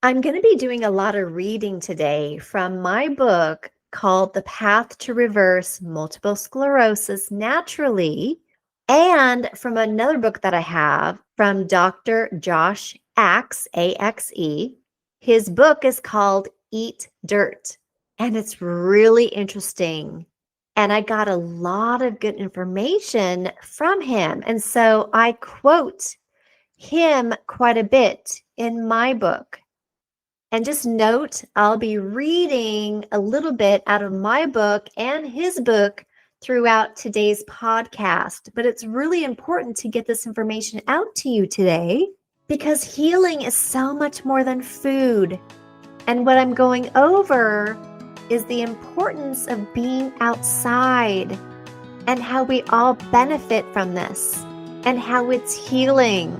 I'm going to be doing a lot of reading today from my book called The Path to Reverse Multiple Sclerosis Naturally, and from another book that I have from Dr. Josh Axe, A-X-E. His book is called Eat Dirt, and it's really interesting. And I got a lot of good information from him. And so I quote him quite a bit in my book. And just note, I'll be reading a little bit out of my book and his book throughout today's podcast. But it's really important to get this information out to you today because healing is so much more than food. And what I'm going over is the importance of being outside and how we all benefit from this and how it's healing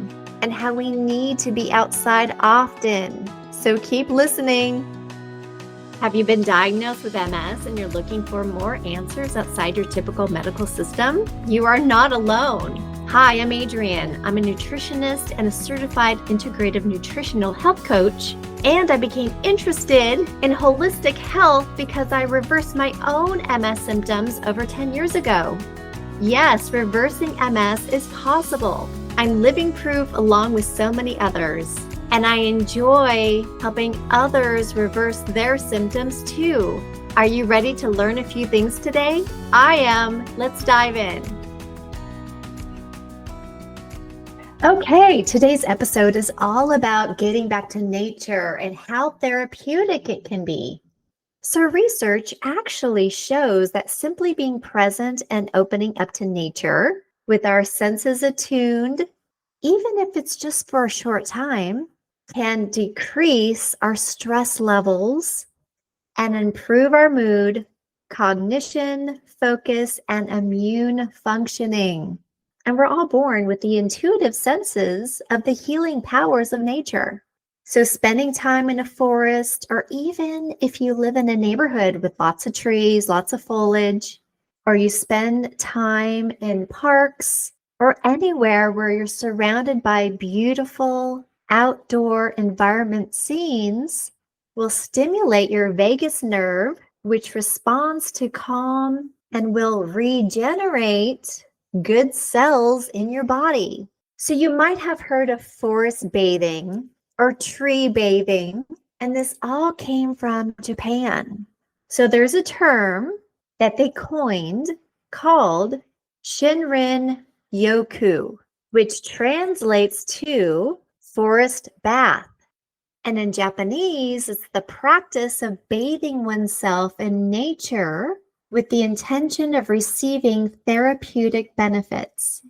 and how we need to be outside often. So keep listening. Have you been diagnosed with MS and you're looking for more answers outside your typical medical system? You are not alone. Hi, I'm Adrienne. I'm a nutritionist and a certified integrative nutritional health coach. And I became interested in holistic health because I reversed my own MS symptoms over 10 years ago. Yes, reversing MS is possible. I'm living proof along with so many others. And I enjoy helping others reverse their symptoms too. Are you ready to learn a few things today? I am. Let's dive in. Okay, today's episode is all about getting back to nature and how therapeutic it can be. So research actually shows that simply being present and opening up to nature with our senses attuned, even if it's just for a short time, can decrease our stress levels and improve our mood, cognition, focus, and immune functioning. And we're all born with the intuitive senses of the healing powers of nature. So spending time in a forest, or even if you live in a neighborhood with lots of trees, lots of foliage, or you spend time in parks or anywhere where you're surrounded by beautiful outdoor environment scenes, will stimulate your vagus nerve, which responds to calm and will regenerate good cells in your body. So you might have heard of forest bathing or tree bathing, and this all came from Japan. So there's a term that they coined called Shinrin Yoku, which translates to forest bath. And in Japanese, it's the practice of bathing oneself in nature with the intention of receiving therapeutic benefits.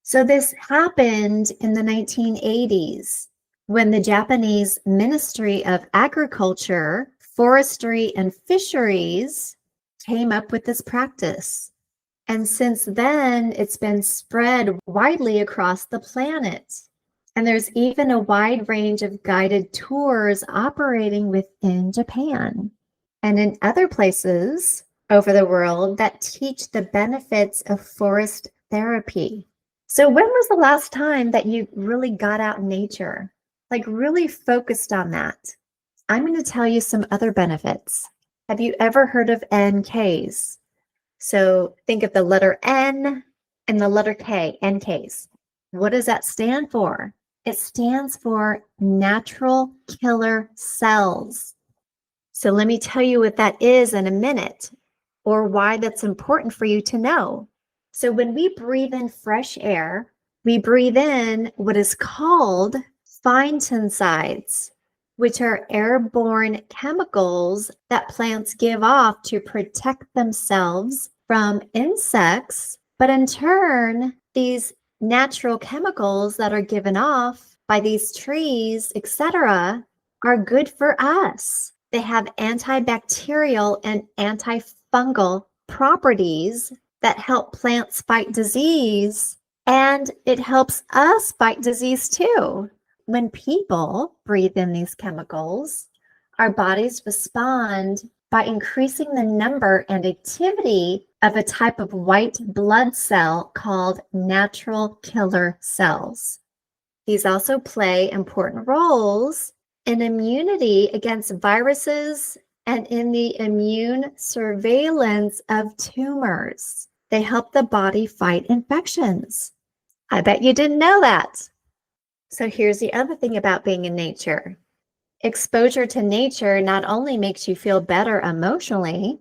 So this happened in the 1980s when the Japanese Ministry of Agriculture, Forestry, and Fisheries came up with this practice. And since then, it's been spread widely across the planet. And there's even a wide range of guided tours operating within Japan and in other places over the world that teach the benefits of forest therapy. So when was the last time that you really got out in nature, like really focused on that? I'm going to tell you some other benefits. Have you ever heard of NKs? So think of the letter N and the letter K, NKs. What does that stand for? It stands for natural killer cells. So let me tell you what that is in a minute, or why that's important for you to know. So when we breathe in fresh air, we breathe in what is called phytoncides, which are airborne chemicals that plants give off to protect themselves from insects. But in turn, these natural chemicals that are given off by these trees, etc., are good for us. They have antibacterial and antifungal properties that help plants fight disease, and it helps us fight disease too. When people breathe in these chemicals, our bodies respond by increasing the number and activity of a type of white blood cell called natural killer cells. These also play important roles in immunity against viruses and in the immune surveillance of tumors. They help the body fight infections. I bet you didn't know that. So here's the other thing about being in nature. Exposure to nature not only makes you feel better emotionally,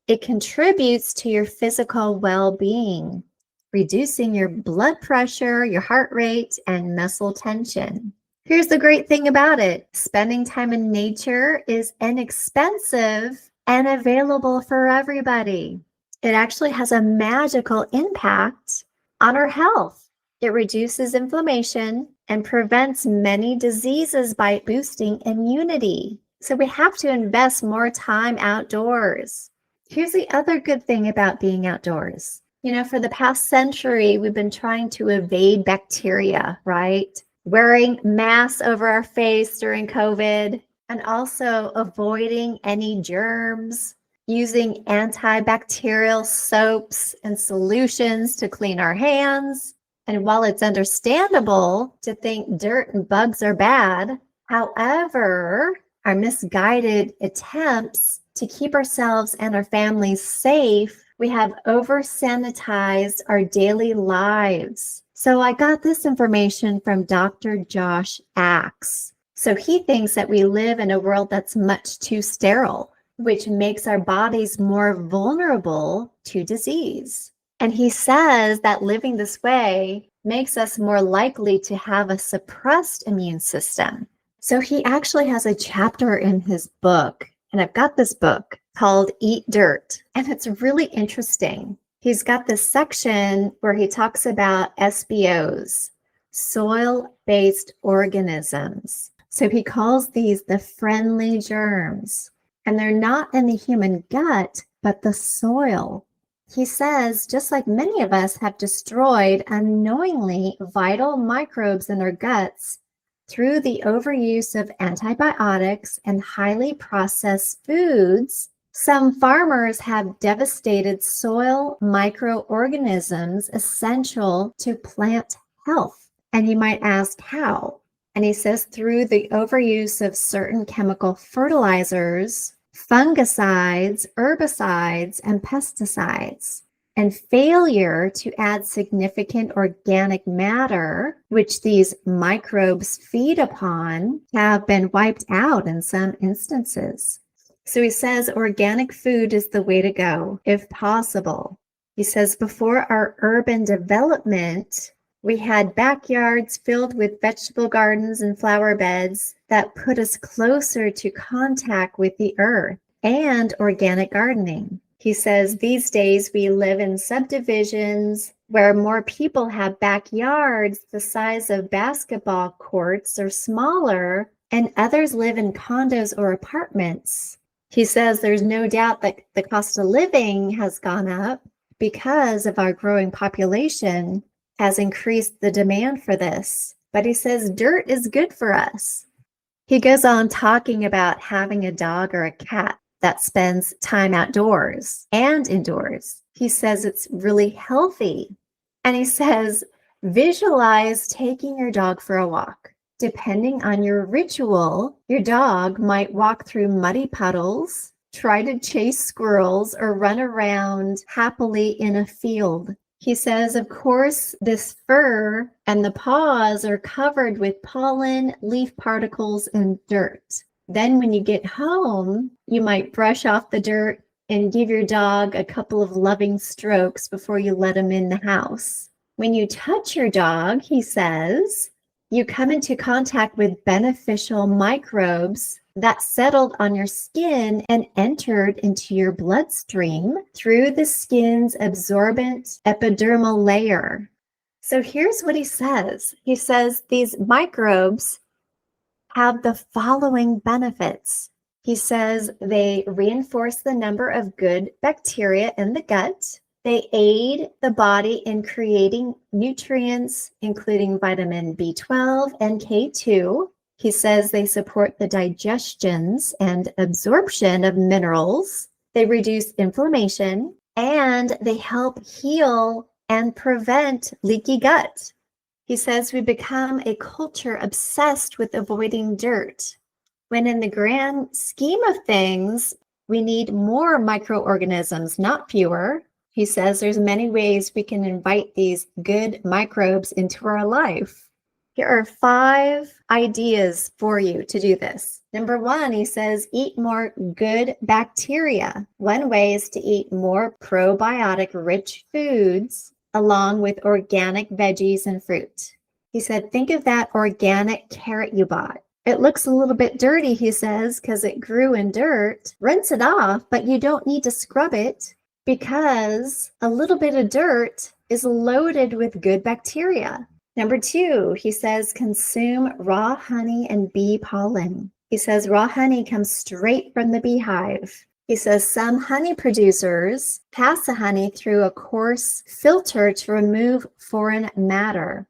it contributes to your physical well-being, reducing your blood pressure, your heart rate, and muscle tension. Here's the great thing about it. Spending time in nature is inexpensive and available for everybody. It actually has a magical impact on our health. It reduces inflammation and prevents many diseases by boosting immunity. So we have to invest more time outdoors. Here's the other good thing about being outdoors. For the past century, we've been trying to evade bacteria, right? Wearing masks over our face during COVID, and also avoiding any germs, using antibacterial soaps and solutions to clean our hands. And while it's understandable to think dirt and bugs are bad, however, our misguided attempts to keep ourselves and our families safe, we have over-sanitized our daily lives. So I got this information from Dr. Josh Axe. So he thinks that we live in a world that's much too sterile, which makes our bodies more vulnerable to disease. And he says that living this way makes us more likely to have a suppressed immune system. So he actually has a chapter in his book, and I've got this book called Eat Dirt, and it's really interesting. He's got this section where he talks about SBOs, soil-based organisms. So he calls these the friendly germs, and they're not in the human gut, but the soil. He says, just like many of us have destroyed unknowingly vital microbes in our guts through the overuse of antibiotics and highly processed foods, some farmers have devastated soil microorganisms essential to plant health. And you might ask how? And he says through the overuse of certain chemical fertilizers, fungicides, herbicides, and pesticides, and failure to add significant organic matter, which these microbes feed upon, have been wiped out in some instances. So he says organic food is the way to go, if possible. He says before our urban development, we had backyards filled with vegetable gardens and flower beds that put us closer to contact with the earth and organic gardening. He says these days we live in subdivisions where more people have backyards the size of basketball courts or smaller, and others live in condos or apartments. He says there's no doubt that the cost of living has gone up because of our growing population has increased the demand for this. But he says dirt is good for us. He goes on talking about having a dog or a cat that spends time outdoors and indoors. He says it's really healthy. And he says, visualize taking your dog for a walk. Depending on your ritual, your dog might walk through muddy puddles, try to chase squirrels, or run around happily in a field. He says, of course, this fur and the paws are covered with pollen, leaf particles, and dirt. Then when you get home, you might brush off the dirt and give your dog a couple of loving strokes before you let him in the house. When you touch your dog, he says, you come into contact with beneficial microbes that settled on your skin and entered into your bloodstream through the skin's absorbent epidermal layer. So here's what he says. He says these microbes have the following benefits. He says they reinforce the number of good bacteria in the gut. They aid the body in creating nutrients, including vitamin B12 and K2. He says they support the digestions and absorption of minerals. They reduce inflammation, and they help heal and prevent leaky gut. He says we become a culture obsessed with avoiding dirt. when in the grand scheme of things, we need more microorganisms, not fewer. He says there's many ways we can invite these good microbes into our life. Here are 5 ideas for you to do this. Number 1, he says, eat more good bacteria. One way is to eat more probiotic-rich foods along with organic veggies and fruit. He said, think of that organic carrot you bought. It looks a little bit dirty, he says, because it grew in dirt. Rinse it off, but you don't need to scrub it because a little bit of dirt is loaded with good bacteria. Number 2, he says, consume raw honey and bee pollen. He says raw honey comes straight from the beehive. He says some honey producers pass the honey through a coarse filter to remove foreign matter,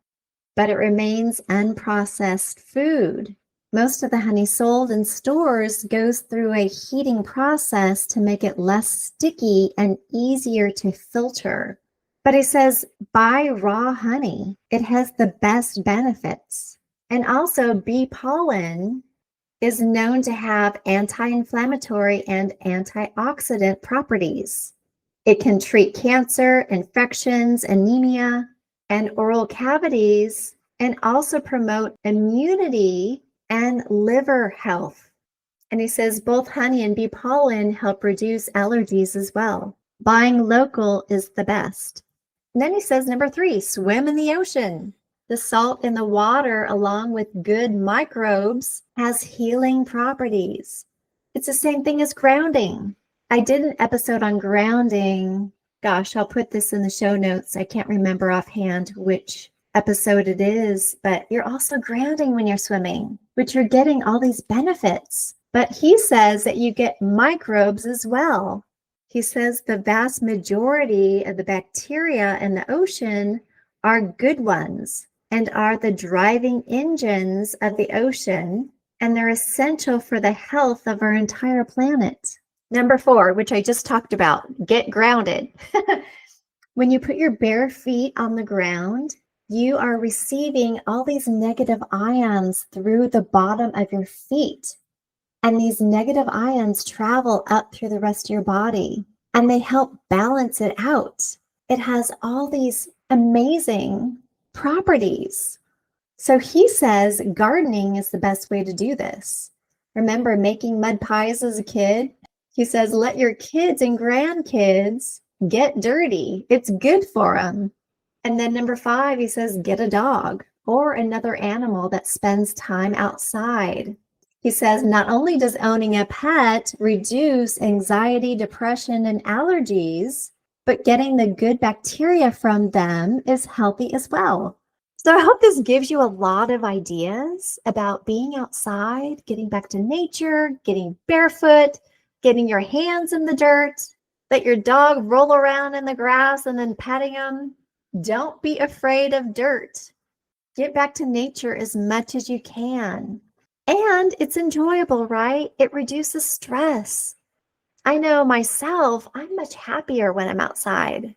but it remains unprocessed food. Most of the honey sold in stores goes through a heating process to make it less sticky and easier to filter. But he says, buy raw honey. It has the best benefits. And also, bee pollen is known to have anti-inflammatory and antioxidant properties. It can treat cancer, infections, anemia, and oral cavities, and also promote immunity and liver health. And he says both honey and bee pollen help reduce allergies as well. Buying local is the best. And then he says, number 3, swim in the ocean. The salt in the water, along with good microbes, has healing properties. It's the same thing as grounding. I did an episode on grounding. Gosh, I'll put this in the show notes. I can't remember offhand which episode it is, but you're also grounding when you're swimming, which you're getting all these benefits. But he says that you get microbes as well. He says the vast majority of the bacteria in the ocean are good ones and are the driving engines of the ocean, and they're essential for the health of our entire planet. Number 4, which I just talked about, get grounded. When you put your bare feet on the ground, you are receiving all these negative ions through the bottom of your feet. And these negative ions travel up through the rest of your body, and they help balance it out. It has all these amazing properties. So he says gardening is the best way to do this. Remember making mud pies as a kid? He says let your kids and grandkids get dirty. It's good for them. And then number 5, he says get a dog or another animal that spends time outside. He says not only does owning a pet reduce anxiety, depression, and allergies, but getting the good bacteria from them is healthy as well. So I hope this gives you a lot of ideas about being outside, getting back to nature, getting barefoot, getting your hands in the dirt, let your dog roll around in the grass and then petting him. Don't be afraid of dirt. Get back to nature as much as you can. And it's enjoyable, right? It reduces stress. I know myself, I'm much happier when I'm outside.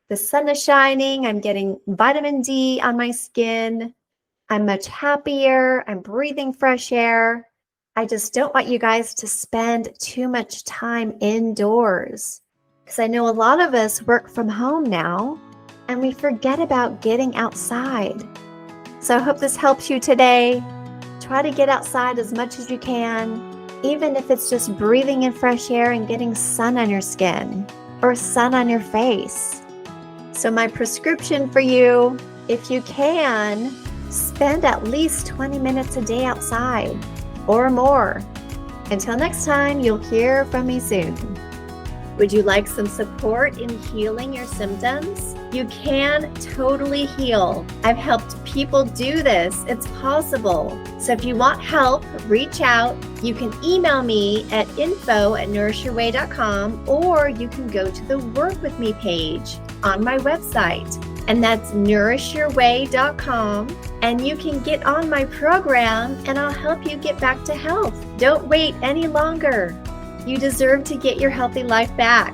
The sun is shining, I'm getting vitamin D on my skin. I'm much happier, I'm breathing fresh air. I just don't want you guys to spend too much time indoors, because I know a lot of us work from home now and we forget about getting outside. So I hope this helps you today. Try to get outside as much as you can, even if it's just breathing in fresh air and getting sun on your skin or sun on your face. So my prescription for you, if you can, spend at least 20 minutes a day outside or more. Until next time, you'll hear from me soon. Would you like some support in healing your symptoms? You can totally heal. I've helped people do this. It's possible. So if you want help, reach out. You can email me at info@nourishyourway.com, or you can go to the Work With Me page on my website, and that's nourishyourway.com. And you can get on my program and I'll help you get back to health. Don't wait any longer. You deserve to get your healthy life back.